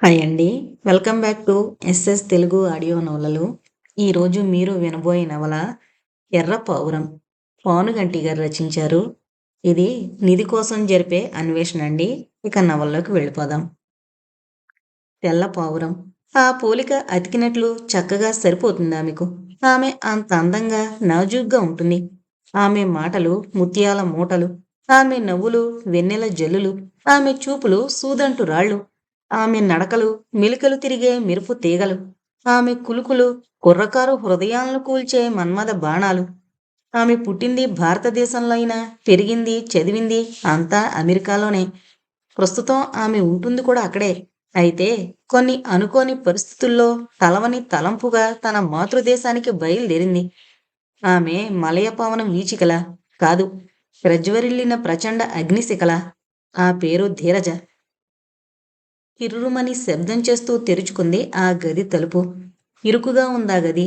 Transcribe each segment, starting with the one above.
Hi అండి. Welcome back to SS Telugu audio నవలలు. ఈరోజు మీరు వినబోయే నవల 'ఎర్ర పావురం' పానుగంటి గారు రచించారు. ఇది నిధి కోసం జరిపే అన్వేషణ అండి. ఇక నవల్లోకి వెళ్ళిపోదాం. తెల్ల పావురం. ఆ పోలిక అతికినట్లు చక్కగా సరిపోతుందామెకు. ఆమె అంత అందంగా, నాజూగ్గా ఉంటుంది. ఆమె మాటలు ముత్యాల మూటలు. ఆమె నవ్వులు వెన్నెల జల్లులు. ఆమె చూపులు సూదంటు రాళ్ళు. ఆమె నడకలు మెలికలు తిరిగే మెరుపు తీగలు. ఆమె కులుకులు కుర్రకారు హృదయాలను కూల్చే మన్మథ బాణాలు. ఆమె పుట్టింది భారతదేశంలో అయినా, పెరిగింది, చదివింది అంతా అమెరికాలోనే. ప్రస్తుతం ఆమె ఉంటుంది కూడా అక్కడే. అయితే కొన్ని అనుకోని పరిస్థితుల్లో తలవని తలంపుగా తన మాతృదేశానికి బయలుదేరింది. ఆమె మలయపవనం వీచికల కాదు, ప్రజ్వరిల్లిన ప్రచండ అగ్నిశిఖల. ఆ పేరు ధీరజ. కిర్రుమని శబ్దం చేస్తూ తెరుచుకుంది ఆ గది తలుపు. ఇరుకుగా ఉందా గది.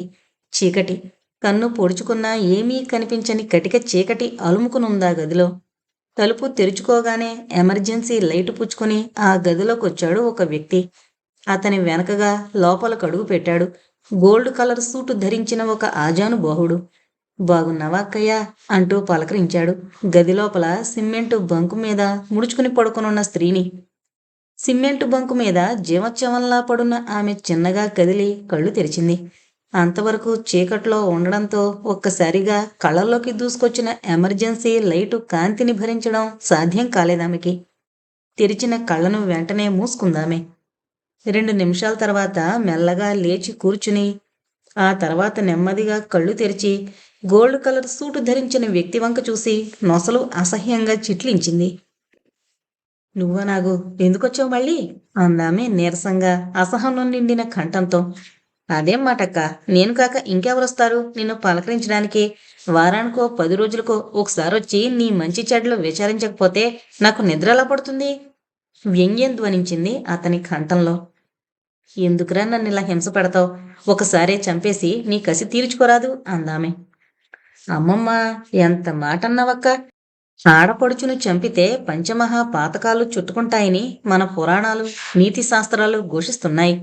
చీకటి. కన్ను పొడుచుకున్నా ఏమీ కనిపించని కటిక చీకటి అలుముకునుందా గదిలో. తలుపు తెరుచుకోగానే ఎమర్జెన్సీ లైటు పుచ్చుకొని ఆ గదిలోకొచ్చాడు ఒక వ్యక్తి. అతని వెనకగా లోపలకు అడుగు పెట్టాడు గోల్డ్ కలర్ సూటు ధరించిన ఒక ఆజానుబాహుడు. బాగున్నావా అక్కయ్యా అంటూ పలకరించాడు గది లోపల సిమెంటు బంకు మీద ముడుచుకుని పడుకునున్న స్త్రీని. సిమెంటు బంకు మీద జీవోత్సవంలా పడున్న ఆమె చిన్నగా కదిలి కళ్ళు తెరిచింది. అంతవరకు చీకట్లో ఉండడంతో ఒక్కసారిగా కళ్ళల్లోకి దూసుకొచ్చిన ఎమర్జెన్సీ లైటు కాంతిని భరించడం సాధ్యం కాలేదామెకి. తెరిచిన కళ్ళను వెంటనే మూసుకుందామె. 2 నిమిషాల తర్వాత మెల్లగా లేచి కూర్చుని, ఆ తర్వాత నెమ్మదిగా కళ్ళు తెరిచి గోల్డ్ కలర్ సూటు ధరించిన వ్యక్తి వంక చూసి నొసలు అసహ్యంగా చిట్లించింది. నువ్వా నాగు, ఎందుకొచ్చావు మళ్ళీ అందామె నీరసంగా అసహనం నిండిన కంఠంతో. అదేం మాటక్క, నేను కాక ఇంకెవరొస్తారు నిన్ను పలకరించడానికి. వారానికో 10 రోజులకో ఒకసారొచ్చి నీ మంచి చెడ్డలు విచారించకపోతే నాకు నిద్ర ఎలా పడుతుంది? వ్యంగ్యం ధ్వనించింది అతని కంఠంలో. ఎందుకురా నన్నిలా హింస పెడతావు? ఒకసారే చంపేసి నీ కసి తీర్చుకోరాదు అందామె. అమ్మమ్మ, ఎంత మాటన్నావక్క. ఆడపడుచును చంపితే పంచమహా పాతకాలు చుట్టుకుంటాయని మన పురాణాలు, నీతి శాస్త్రాలు ఘోషిస్తున్నాయి.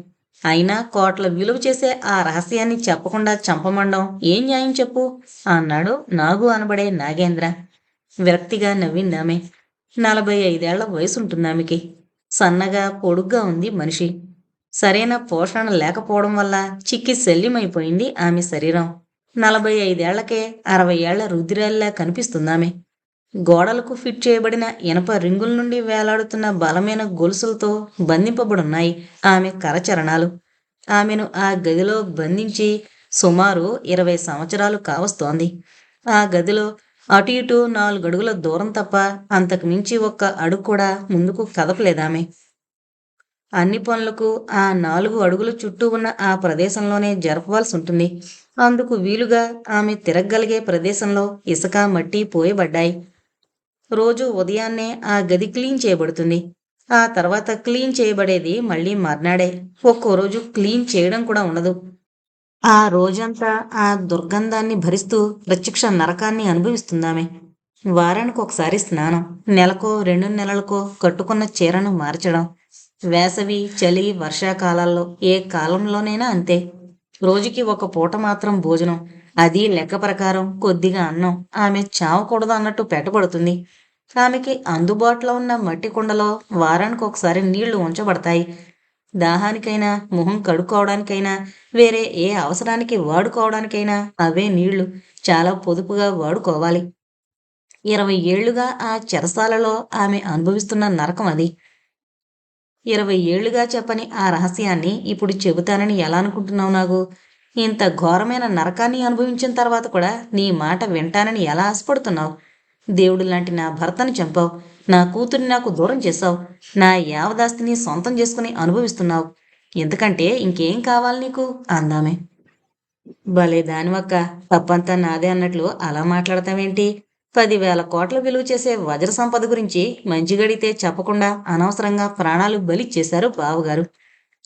అయినా కోట్ల విలువ చేసే ఆ రహస్యాన్ని చెప్పకుండా చంపమండం ఏం న్యాయం చెప్పు అన్నాడు నాగు అనబడే నాగేంద్ర. విరక్తిగా నవ్విందామె. 45 ఏళ్ల వయసుంటుందామెకి. సన్నగా పొడుగ్గా ఉంది మనిషి. సరైన పోషణ లేకపోవడం వల్ల చిక్కి శల్యమైపోయింది ఆమె శరీరం. 45 ఏళ్లకే 60 ఏళ్ల రుద్రాల్లా కనిపిస్తుందామె. గోడలకు ఫిట్ చేయబడిన ఇనప రింగుల నుండి వేలాడుతున్న బలమైన గొలుసులతో బంధింపబడున్నాయి ఆమె కరచరణాలు. ఆమెను ఆ గదిలో బంధించి సుమారు 20 సంవత్సరాలు కావస్తోంది. ఆ గదిలో అటు ఇటు 4 అడుగుల దూరం తప్ప అంతకు మించి ఒక్క అడుగు కూడా ముందుకు కదపలేదామె. అన్ని పనులకు ఆ 4 అడుగుల చుట్టూ ఉన్న ఆ ప్రదేశంలోనే జరపవలసి ఉంటుంది. అందుకు వీలుగా ఆమె తిరగగలిగే ప్రదేశంలో ఇసుక మట్టి పోయబడ్డాయి. రోజు ఉదయాన్నే ఆ గది క్లీన్ చేయబడుతుంది. ఆ తర్వాత క్లీన్ చేయబడేది మళ్ళీ మర్నాడే. ఒక్కో రోజు క్లీన్ చేయడం కూడా ఉండదు. ఆ రోజంతా ఆ దుర్గంధాన్ని భరిస్తూ ప్రత్యక్ష నరకాన్ని అనుభవిస్తుందామె. వారానికి ఒకసారి స్నానం, నెలకో 2 నెలలకో కట్టుకున్న చీరను మార్చడం. వేసవి, చలి, వర్షాకాలాల్లో ఏ కాలంలోనైనా అంతే. రోజుకి ఒక పూట మాత్రం భోజనం. అది లెక్క ప్రకారం కొద్దిగా అన్నం ఆమె చావకూడదు అన్నట్టు పెట్టబడుతుంది. ఆమెకి అందుబాటులో ఉన్న మట్టి కుండలో వారానికి ఒకసారి నీళ్లు ఉంచబడతాయి. దాహానికైనా, మొహం కడుక్కోవడానికైనా, వేరే ఏ అవసరానికి వాడుకోవడానికైనా అవే నీళ్లు చాలా పొదుపుగా వాడుకోవాలి. 20 ఏళ్లుగా ఆ చెరసాలలో ఆమె అనుభవిస్తున్న నరకం అది. 20 ఏళ్లుగా చెప్పని ఆ రహస్యాన్ని ఇప్పుడు చెబుతానని ఎలా అనుకుంటున్నావు నాగు? ఇంత ఘోరమైన నరకాన్ని అనుభవించిన తర్వాత కూడా నీ మాట వింటానని ఎలా ఆశపడుతున్నావు? దేవుడు లాంటి నా భర్తను చంపావు. నా కూతుర్ని నాకు దూరం చేశావు. నా యావదాస్తిని సొంతం చేసుకుని అనుభవిస్తున్నావు. ఎందుకంటే ఇంకేం కావాలి నీకు అందామె. భలే దానివక్క, తప్పంతా నాదే అన్నట్లు అలా మాట్లాడతావేంటి? 10,000 కోట్ల విలువ చేసే వజ్ర సంపద గురించి మంచి గడితే చెప్పకుండా అనవసరంగా ప్రాణాలు బలిచ్చేశారు బావగారు.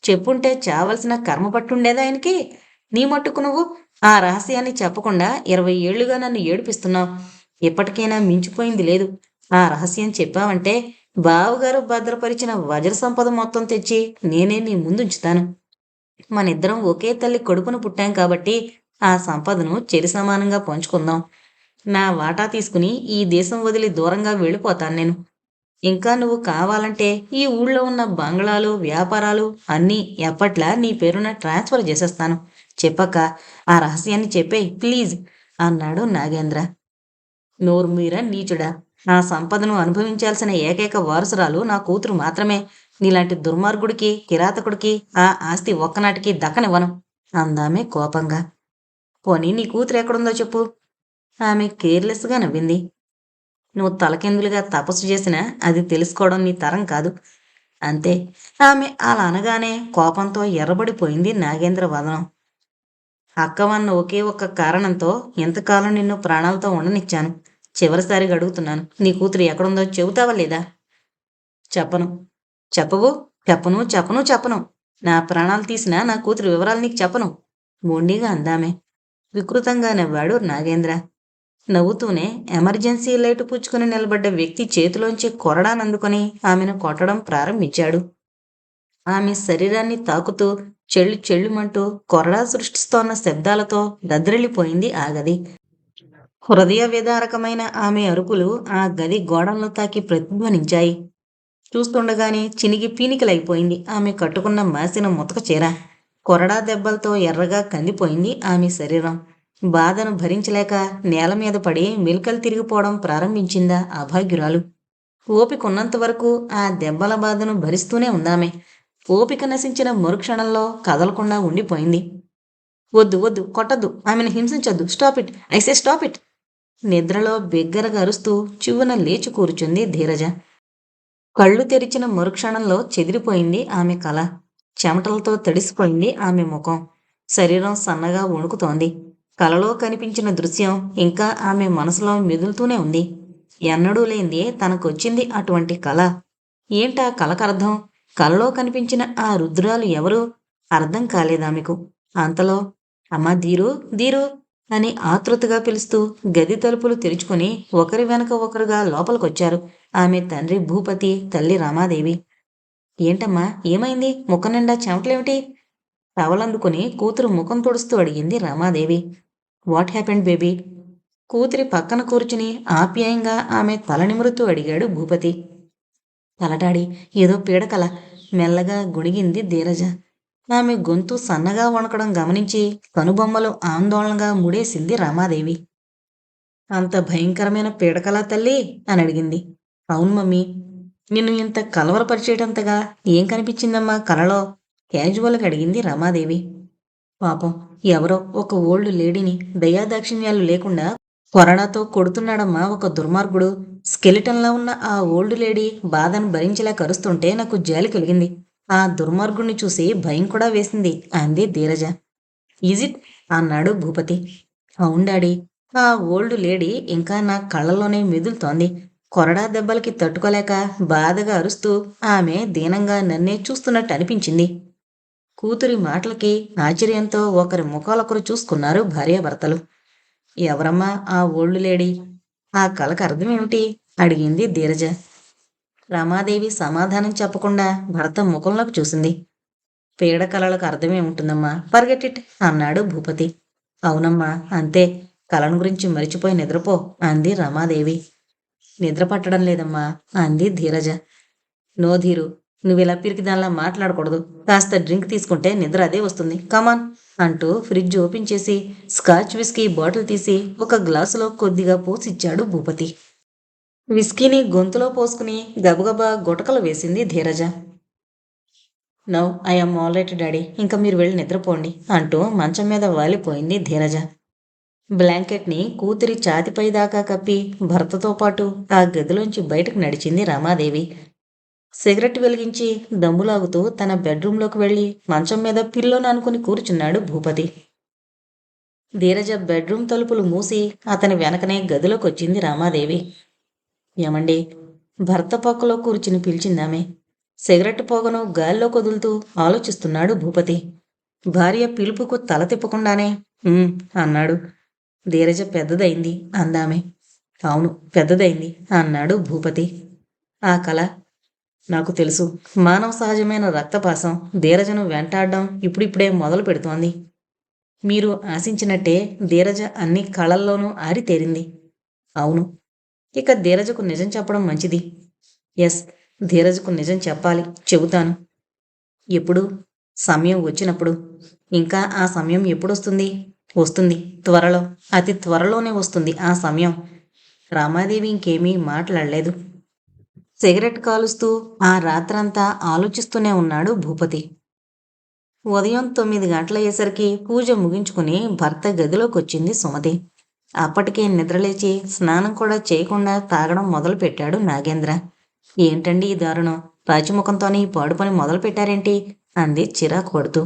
చెప్పుంటే చావలసిన కర్మ పట్టుండేదా ఆయనకి? నీ మట్టుకు నువ్వు ఆ రహస్యాన్ని చెప్పకుండా 20 ఏళ్లుగా నన్ను ఏడిపిస్తున్నావు. ఇప్పటికైనా మించిపోయింది లేదు. ఆ రహస్యం చెప్పావంటే బావగారు భద్రపరిచిన వజ్ర సంపద మొత్తం తెచ్చి నేనే నీ ముందుంచుతాను. మనిద్దరం ఒకే తల్లి కడుపున పుట్టాం కాబట్టి ఆ సంపదను చెరి సమానంగా పంచుకుందాం. నా వాటా తీసుకుని ఈ దేశం వదిలి దూరంగా వెళ్ళిపోతాను నేను. ఇంకా నువ్వు కావాలంటే ఈ ఊళ్ళో ఉన్న బంగ్లాలు, వ్యాపారాలు అన్నీ ఎప్పట్లా నీ పేరున ట్రాన్స్ఫర్ చేసేస్తాను. చెప్పక్క ఆ రహస్యాన్ని చెప్పేయ్ ప్లీజ్ అన్నాడు నాగేంద్ర. నోర్మీరా నీచుడా! నా సంపదను అనుభవించాల్సిన ఏకైక వారసురాలు నా కూతురు మాత్రమే. నీలాంటి దుర్మార్గుడికి, కిరాతకుడికి ఆ ఆస్తి ఒక్కనాటికి దక్కనివ్వను అందామె కోపంగా. పోనీ నీ కూతురు ఎక్కడుందో చెప్పు. ఆమె కేర్లెస్గా నవ్వింది. నువ్వు తలకిందులుగా తపస్సు చేసినా అది తెలుసుకోవడం నీ తరం కాదు అంతే. ఆమె అలా అనగానే కోపంతో ఎర్రబడిపోయింది నాగేంద్ర వదనం. అక్కవన్న ఒకే ఒక్క కారణంతో ఎంతకాలం నిన్ను ప్రాణాలతో ఉండనిచ్చాను. చివరిసారిగా అడుగుతున్నాను, నీ కూతురు ఎక్కడుందో చెబుతావా లేదా? చెప్పను. చెప్పవు? చెప్పను చెప్పను చెప్పను. నా ప్రాణాలు తీసినా నా కూతురు వివరాలు నీకు చెప్పను మొండిగా అందామే. వికృతంగా నవ్వాడు నాగేంద్ర. నవ్వుతూనే ఎమర్జెన్సీ లైటు పుచ్చుకుని నిలబడ్డ వ్యక్తి చేతిలోంచి కొరడానందుకొని ఆమెను కొట్టడం ప్రారంభించాడు. ఆమె శరీరాన్ని తాకుతూ చెళ్ళు చెళ్ళుమంటూ కొరడా సృష్టిస్తోన్న శబ్దాలతో దద్దరిల్లిపోయింది ఆ గది. హృదయ విదారకమైన ఆమె అరుపులు ఆ గది గోడలను తాకి ప్రతిధ్వనించాయి. చూస్తుండగానే చినిగి పీనికలైపోయింది ఆమె కట్టుకున్న మాసిన ముతక చీర. కొరడా దెబ్బలతో ఎర్రగా కందిపోయింది ఆమె శరీరం. బాధను భరించలేక నేల మీద పడి మెలికలు తిరిగిపోవడం ప్రారంభించిందా అభాగ్యురాలు. ఓపికన్నంత వరకు ఆ దెబ్బల బాధను భరిస్తూనే ఉందామె. ఓపిక నశించిన మరుక్షణంలో కదలకుండా ఉండిపోయింది. వద్దు వద్దు, కొట్టద్దు, ఆమెను హింసించొద్దు, స్టాప్ ఇట్, ఐసే స్టాప్ ఇట్. నిద్రలో బిగ్గరగా అరుస్తూ చివ్వున లేచి కూర్చుంది ధీరజ. కళ్ళు తెరిచిన మరుక్షణంలో చెదిరిపోయింది ఆమె కళ. చెమటలతో తడిసిపోయింది ఆమె ముఖం. శరీరం సన్నగా వణుకుతోంది. కలలో కనిపించిన దృశ్యం ఇంకా ఆమె మనసులో మెదులుతూనే ఉంది. ఎన్నడూ లేంది తనకొచ్చింది అటువంటి కళ. ఏంటా కలకర్థం? కలలో కనిపించిన ఆ రుద్రాలు ఎవరు? అర్థం కాలేదామెకు. అంతలో అమ్మా ధీరు, ధీరు అని ఆతృతగా పిలుస్తూ గది తలుపులు తెరుచుకుని ఒకరి వెనక ఒకరుగా లోపలికొచ్చారు ఆమె తండ్రి భూపతి, తల్లి రమాదేవి. ఏంటమ్మా ఏమైంది? ముఖం నిండా చెమటలేమిటి? టవలందుకుని కూతురు ముఖం తుడుస్తూ అడిగింది రమాదేవి. What happened baby? కూతురి పక్కన కూర్చుని ఆప్యాయంగా ఆమె తల నిమురుతూ అడిగాడు భూపతి. తలటాడి ఏదో పీడకల మెల్లగా గుణిగింది ధీరజ. ఆమె గొంతు సన్నగా వణకడం గమనించి కనుబొమ్మలు ఆందోళనగా ముడేసింది రమాదేవి. అంత భయంకరమైన పీడకలా తల్లి అని అడిగింది. అవును మమ్మీ. నిన్ను ఇంత కలవరపరిచేటంతగా ఏం కనిపించిందమ్మా కలలో? క్యాజువల్గా అడిగింది రమాదేవి. పాపం ఎవరో ఒక ఓల్డ్ లేడీని దయాదాక్షిణ్యాలు లేకుండా కొరడాతో కొడుతున్నాడమ్మా ఒక దుర్మార్గుడు. స్కెలిటన్లా ఉన్న ఆ ఓల్డ్ లేడీ బాధను భరించలేక అరుస్తుంటే నాకు జాలి కలిగింది. ఆ దుర్మార్గుణ్ణి చూసి భయం కూడా వేసింది అంది ధీరజ. ఈజ్ ఇట్ అన్నాడు భూపతి. అవును డాడీ. ఆ ఓల్డ్ లేడీ ఇంకా నా కళ్ళల్లోనే మెదులుతోంది. కొరడా దెబ్బలకి తట్టుకోలేక బాధగా అరుస్తూ ఆమె దీనంగా నన్నే చూస్తున్నట్టు అనిపించింది. కూతురి మాటలకి ఆశ్చర్యంతో ఒకరి ముఖాలొకరు చూసుకున్నారు భార్యాభర్తలు. ఎవరమ్మా ఆ ఓల్డ్ లేడీ? ఆ కళకు అర్థమేమిటి అడిగింది ధీరజ. రమాదేవి సమాధానం చెప్పకుండా భర్త ముఖంలోకి చూసింది. పీడ కళలకు అర్థమే ఉంటుందమ్మా, ఫర్గెట్ ఇట్ అన్నాడు భూపతి. అవునమ్మా అంతే, కళను గురించి మరిచిపోయి నిద్రపో అంది రమాదేవి. నిద్ర పట్టడం లేదమ్మా అంది ధీరజ. నో ధీరు, నువ్విలా పిరికి దానిలా మాట్లాడకూడదు. కాస్త డ్రింక్ తీసుకుంటే నిద్ర అదే వస్తుంది, కమాన్ అంటూ ఫ్రిడ్జ్ ఓపెన్ చేసి స్కాచ్ విస్కీ బాటిల్ తీసి ఒక గ్లాసులో కొద్దిగా పోసిచ్చాడు భూపతి. విస్కీని గొంతులో పోసుకుని గబగబా గుటకలు వేసింది Dheeraja. Now I'm all right daddy, ఇంకా మీరు వెళ్ళి నిద్రపోండి అంటూ మంచం మీద వాలిపోయింది ధీరజ. బ్లాంకెట్ని కూతురి ఛాతిపై దాకా కప్పి భర్తతో పాటు ఆ గదిలోంచి బయటకు నడిచింది రమాదేవి. సిగరెట్ వెలిగించి దమ్ములాగుతూ తన బెడ్రూంలోకి వెళ్ళి మంచం మీద పిల్లోను అనుకుని కూర్చున్నాడు భూపతి. ధీరజ బెడ్రూమ్ తలుపులు మూసి అతని వెనకనే గదిలోకొచ్చింది రామాదేవి. ఏమండి? భర్త పక్కలో కూర్చుని పిలిచిందామె. సిగరెట్ పొగను గాల్లో కొదులుతూ ఆలోచిస్తున్నాడు భూపతి. భార్య పిలుపుకు తల తిప్పకుండానే అన్నాడు. ధీరజ పెద్దదైంది అందామె. అవును పెద్దదైంది అన్నాడు భూపతి. ఆ కళ నాకు తెలుసు. మానవ సహజమైన రక్తపాసం ధీరజను వెంటాడడం ఇప్పుడిప్పుడే మొదలు పెడుతోంది. మీరు ఆశించినట్టే ధీరజ అన్ని కళల్లోనూ ఆరితేరింది. అవును. ఇక ధీరజకు నిజం చెప్పడం మంచిది. ఎస్, ధీరజకు నిజం చెప్పాలి. చెబుతాను. ఎప్పుడు? సమయం వచ్చినప్పుడు. ఇంకా ఆ సమయం ఎప్పుడొస్తుంది? వస్తుంది. త్వరలో. అతి త్వరలోనే వస్తుంది ఆ సమయం. రామాదేవి ఇంకేమీ మాట్లాడలేదు. సిగరెట్ కాలుస్తూ ఆ రాత్రంతా ఆలోచిస్తూనే ఉన్నాడు భూపతి. ఉదయం 9 గంటలయ్యేసరికి పూజ ముగించుకుని భర్త గదిలోకొచ్చింది సుమతి. అప్పటికే నిద్రలేచి స్నానం కూడా చేయకుండా తాగడం మొదలుపెట్టాడు నాగేంద్ర. ఏంటండి ఈ దారుణం? రాజముఖంతోనే ఈ పాడు పని మొదలుపెట్టారేంటి? అంది చిరాకు పడుతూ.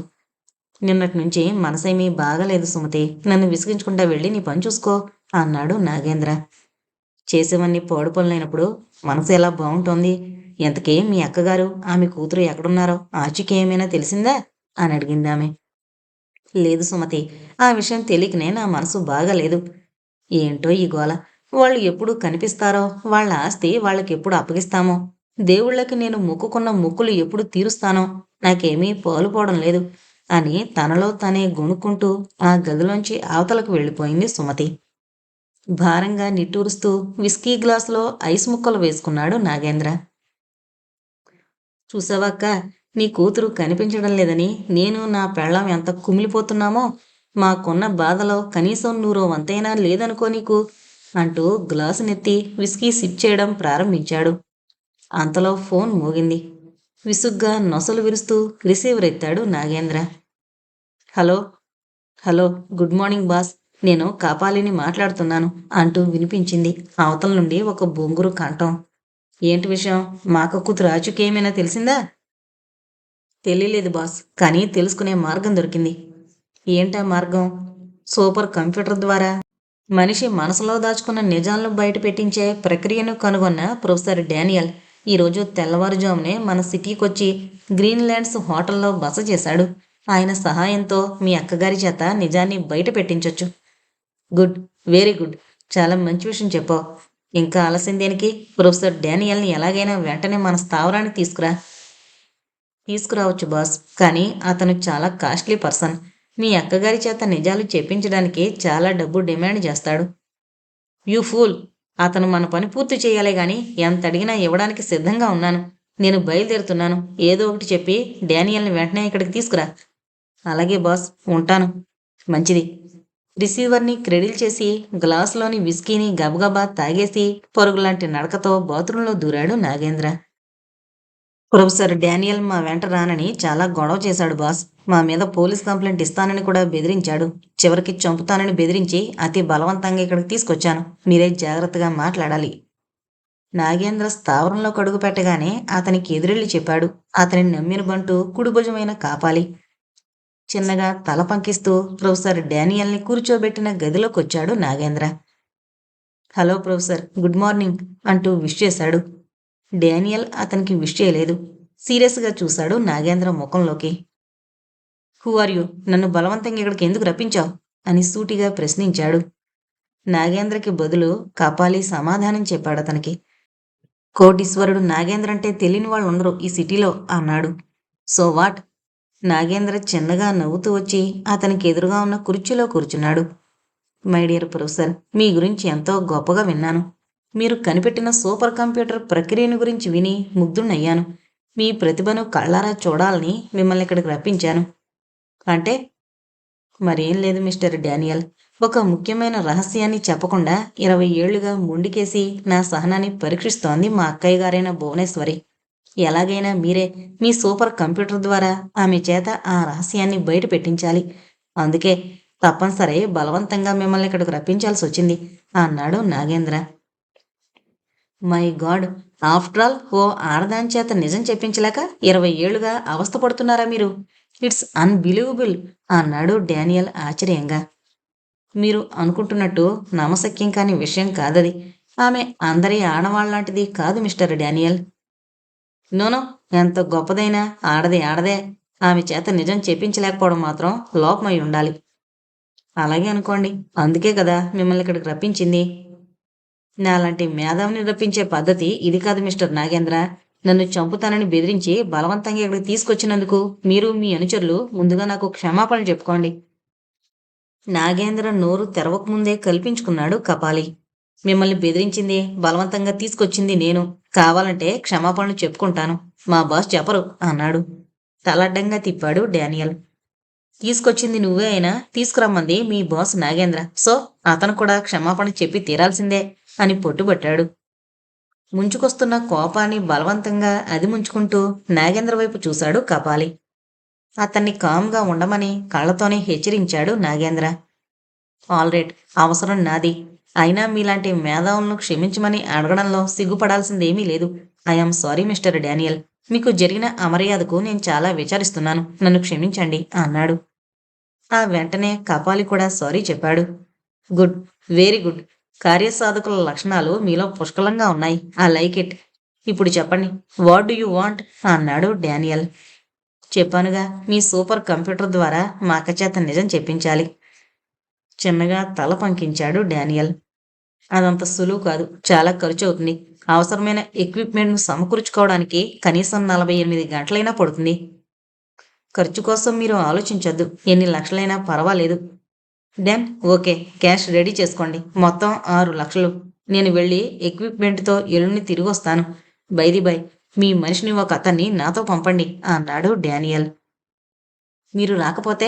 నిన్నటి నుంచి మనసేమీ బాగలేదు సుమతి. నన్ను విసిగించకుండా వెళ్ళి నీ పని చూసుకో అన్నాడు నాగేంద్ర. చేసేవన్నీ పాడు పనులైనప్పుడు మనసు ఎలా బాగుంటోంది? ఎంతకీ మీ అక్కగారు, ఆమె కూతురు ఎక్కడున్నారో ఆచూకీ ఏమైనా తెలిసిందా అని అడిగిందామె. లేదు సుమతి, ఆ విషయం తెలియకనే నా మనసు బాగాలేదు. ఏంటో ఈ గోల. వాళ్ళు ఎప్పుడు కనిపిస్తారో, వాళ్ళ ఆస్తి వాళ్ళకెప్పుడు అప్పగిస్తామో, దేవుళ్ళకి నేను మొక్కుకున్న మొక్కులు ఎప్పుడు తీరుస్తానో నాకేమీ పాలుపోవడం లేదు అని తనలో తనే గొణుక్కుంటూ ఆ గదిలోంచి అవతలకు వెళ్ళిపోయింది సుమతి. భారంగా నిట్టూరుస్తూ విస్కీ గ్లాసులో ఐస్ ముక్కలు వేసుకున్నాడు నాగేంద్ర. చూసావక్క, నీ కూతురు కనిపించడం లేదని నేను నా పెళ్ళాం ఎంత కుమిలిపోతున్నామో, మాకున్న బాధలో కనీసం నూరో వంతైనా లేదనుకో నీకు అంటూ గ్లాసునెత్తి విస్కీ సిప్ చేయడం ప్రారంభించాడు. అంతలో ఫోన్ మోగింది. విసుగ్గా నొసలు విరుస్తూ రిసీవర్ ఎత్తాడు Nagendra. Hello. Hello, good morning boss. నేను కాపాలిని మాట్లాడుతున్నాను అంటూ వినిపించింది అవతల నుండి ఒక బొంగురు కంఠం. ఏంటి విషయం? మా అక్క కూతురు ఆచూకీ ఏమైనా తెలిసిందా? తెలియలేదు బాస్, కానీ తెలుసుకునే మార్గం దొరికింది. ఏంటా మార్గం? సూపర్ కంప్యూటర్ ద్వారా మనిషి మనసులో దాచుకున్న నిజాలను బయట పెట్టించే ప్రక్రియను కనుగొన్న ప్రొఫెసర్ డానియల్ ఈరోజు తెల్లవారుజామునే మన సిటీకొచ్చి గ్రీన్లాండ్స్ హోటల్లో బస చేశాడు. ఆయన సహాయంతో మీ అక్కగారి చేత నిజాన్ని బయట పెట్టించొచ్చు. Good, very good. చాలా మంచి విషయం చెప్పావు. ఇంకా ఆలస్యం దేనికి? ప్రొఫెసర్ డానియల్ని ఎలాగైనా వెంటనే మన స్థావరానికి తీసుకురావచ్చు బాస్, కానీ అతను చాలా కాస్ట్లీ పర్సన్. మీ అక్కగారి చేత నిజాలు చెప్పించడానికి చాలా డబ్బు డిమాండ్ చేస్తాడు. You fool! అతను మన పని పూర్తి చేయాలే గాని ఎంత అడిగినా ఇవ్వడానికి సిద్ధంగా ఉన్నాను. నేను బయలుదేరుతున్నాను. ఏదో ఒకటి చెప్పి డానియల్ని వెంటనే ఇక్కడికి తీసుకురా. అలాగే బాస్, ఉంటాను. మంచిది. రిసీవర్ని క్రెడిల్ చేసి గ్లాసులోని విస్కీని గబగబా తాగేసి పరుగులాంటి నడకతో బాత్రూంలో దూరాడు నాగేంద్ర. ప్రొఫెసర్ డానియల్ మా వెంట రానని చాలా గొడవ చేశాడు బాస్. మా మీద పోలీస్ కంప్లైంట్ ఇస్తానని కూడా బెదిరించాడు. చివరికి చంపుతానని బెదిరించి అతి బలవంతంగా ఇక్కడికి తీసుకొచ్చాను. మీరే జాగ్రత్తగా మాట్లాడాలి. నాగేంద్ర స్థావరంలో కడుగు పెట్టగానే అతనికి ఎదురెళ్ళి చెప్పాడు అతని నమ్మిన బంటూ కుడిభుజమైన కాపాలి. చిన్నగా తల పంకిస్తూ ప్రొఫెసర్ డానియల్ని కూర్చోబెట్టిన గదిలోకొచ్చాడు Nagendra. Hello professor, good morning అంటూ విష్ చేశాడు. డానియల్ అతనికి విష్ చేయలేదు. సీరియస్గా చూశాడు నాగేంద్ర ముఖంలోకి. Who are you? నన్ను బలవంతంగా ఇక్కడికి ఎందుకు రప్పించావు అని సూటిగా ప్రశ్నించాడు. నాగేంద్రకి బదులు కాపాలి సమాధానం చెప్పాడతనికి. కోటీశ్వరుడు నాగేంద్ర అంటే తెలియని వాళ్ళు ఉండరు ఈ సిటీలో అన్నాడు. So what? నాగేంద్ర చిన్నగా నవ్వుతూ వచ్చి అతనికి ఎదురుగా ఉన్న కుర్చీలో కూర్చున్నాడు. మై డియర్ ప్రొఫెసర్, మీ గురించి ఎంతో గొప్పగా విన్నాను. మీరు కనిపెట్టిన సూపర్ కంప్యూటర్ ప్రక్రియను గురించి విని ముగ్ధుణ్ణయ్యాను. మీ ప్రతిభను కళ్ళారా చూడాలని మిమ్మల్ని ఇక్కడికి రప్పించాను. అంటే? మరేం లేదు మిస్టర్ డానియల్. ఒక ముఖ్యమైన రహస్యాన్ని చెప్పకుండా 20 ఏళ్లుగా మొండికేసి నా సహనాన్ని పరీక్షిస్తోంది మా అక్కయ్య గారైన భువనేశ్వరి. ఎలాగైనా మీరే మీ సూపర్ కంప్యూటర్ ద్వారా ఆమె చేత ఆ రహస్యాన్ని బయట పెట్టించాలి. అందుకే తప్పనిసరి బలవంతంగా మిమ్మల్ని ఇక్కడికి రప్పించాల్సి వచ్చింది అన్నాడు Nagendra. My God! After all ఓ ఆడదాని చేత నిజం చెప్పించలేక 20 ఏళ్లుగా అవస్థపడుతున్నారా మీరు? ఇట్స్ అన్బిలీవబుల్ అన్నాడు డానియల్ ఆశ్చర్యంగా. మీరు అనుకుంటున్నట్టు నమ్మశక్యం కాని విషయం కాదది. ఆమె అందరి ఆడవాళ్లాంటిది కాదు మిస్టర్ డానియల్. నోనో, ఎంత గొప్పదైనా ఆడది ఆడదే. ఆమె చేత నిజం చెప్పించలేకపోవడం మాత్రం లోపమై ఉండాలి. అలాగే అనుకోండి. అందుకే కదా మిమ్మల్ని ఇక్కడికి రప్పించింది. నాలాంటి మేధావిని రప్పించే పద్ధతి ఇది కాదు మిస్టర్ నాగేంద్ర. నన్ను చంపుతానని బెదిరించి బలవంతంగా ఇక్కడికి తీసుకొచ్చినందుకు మీరు మీ అనుచరులు ముందుగా నాకు క్షమాపణలు చెప్పుకోండి. నాగేంద్ర నోరు తెరవకముందే కల్పించుకున్నాడు కపాలి. మిమ్మల్ని బెదిరించింది, బలవంతంగా తీసుకొచ్చింది నేను. కావాలంటే క్షమాపణలు చెప్పుకుంటాను. మా బాస్ చెప్పరు అన్నాడు. తలడ్డంగా తిప్పాడు డానియల్. తీసుకొచ్చింది నువ్వే అయినా తీసుకురమ్మంది మీ బాస్ నాగేంద్ర. సో అతను కూడా క్షమాపణ చెప్పి తీరాల్సిందే అని పొట్టుబట్టాడు. ముంచుకొస్తున్న కోపాన్ని బలవంతంగా అది ముంచుకుంటూ నాగేంద్ర వైపు చూశాడు కపాలి. అతన్ని కామ్గా ఉండమని కళ్ళతోనే హెచ్చరించాడు నాగేంద్ర. ఆల్రైట్, అవసరం నాది. అయినా మీలాంటి మేధావులను క్షమించమని అడగడంలో సిగ్గుపడాల్సిందేమీ లేదు. I'm sorry mister Daniel. మీకు జరిగిన అమర్యాదకు నేను చాలా విచారిస్తున్నాను. నన్ను క్షమించండి అన్నాడు. ఆ వెంటనే కపాలి కూడా సారీ చెప్పాడు. Good, very good. కార్యసాధకుల లక్షణాలు మీలో పుష్కలంగా ఉన్నాయి. I like it. ఇప్పుడు చెప్పండి, వాట్ డూ యూ వాంట్ అన్నాడు డానియల్. చెప్పానుగా, మీ సూపర్ కంప్యూటర్ ద్వారా మా అక్క చేత నిజం చెప్పించాలి. చిన్నగా తల పంకించాడు డానియల్. అదంత సులువు కాదు, చాలా ఖర్చు అవుతుంది. అవసరమైన ఎక్విప్మెంట్ను సమకూర్చుకోవడానికి కనీసం 48 గంటలైనా పడుతుంది. ఖర్చు కోసం మీరు ఆలోచించొద్దు. ఎన్ని లక్షలైనా పర్వాలేదు. దెన్ ఓకే, క్యాష్ రెడీ చేసుకోండి. మొత్తం 6 లక్షలు. నేను వెళ్ళి ఎక్విప్మెంట్తో ఎల్లుండి తిరిగి వస్తాను. బై మీ మనిషిని ఒక అతన్ని నాతో పంపండి అన్నాడు డానియల్. మీరు రాకపోతే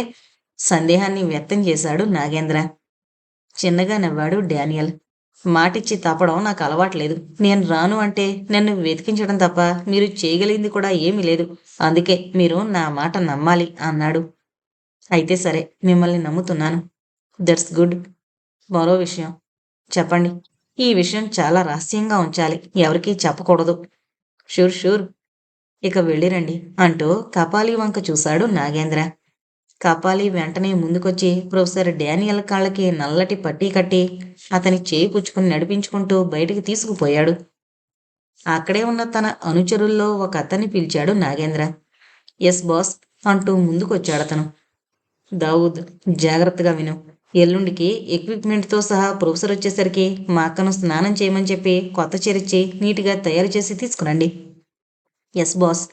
సందేహాన్ని వ్యక్తం చేశాడు నాగేంద్ర. చిన్నగా నవ్వాడు డానియల్. మాటిచ్చి తప్పడం నాకు అలవాట్లేదు. నేను రాను అంటే నన్ను వెతికించడం తప్ప మీరు చేయగలిగింది కూడా ఏమీ లేదు. అందుకే మీరు నా మాట నమ్మాలి అన్నాడు. అయితే సరే, మిమ్మల్ని నమ్ముతున్నాను. That's good. మరో విషయం చెప్పండి. ఈ విషయం చాలా రహస్యంగా ఉంచాలి. ఎవరికీ చెప్పకూడదు. Sure sure. ఇక వెళ్ళిరండి అంటూ కపాలి వంక చూశాడు నాగేంద్ర. కపాలి వెంటనే ముందుకొచ్చి ప్రొఫెసర్ డానియల్ కాళ్ళకి నల్లటి పట్టీ కట్టి అతని చేయి పుచ్చుకుని నడిపించుకుంటూ బయటికి తీసుకుపోయాడు. అక్కడే ఉన్న తన అనుచరుల్లో ఒక అతన్ని పిలిచాడు నాగేంద్ర. ఎస్ బాస్ అంటూ ముందుకొచ్చాడతను. దావూద్, జాగ్రత్తగా విను. ఎల్లుండికి ఎక్విప్మెంట్తో సహా ప్రొఫెసర్ వచ్చేసరికి మా అక్కను స్నానం చేయమని చెప్పి కొత్త చీరిచ్చి నీట్గా తయారు చేసి తీసుకురండి. Yes boss.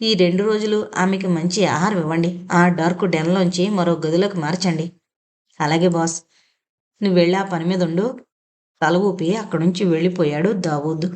ఈ 2 రోజులు ఆమెకి మంచి ఆహారం ఇవ్వండి. ఆ డార్క్ డెన్లోంచి మరో గదిలోకి మార్చండి. అలాగే బాస్. నువ్వు వెళ్ళి ఆ పని మీద ఉండు. తల ఊపి అక్కడి నుంచి వెళ్ళిపోయాడు దావూద్.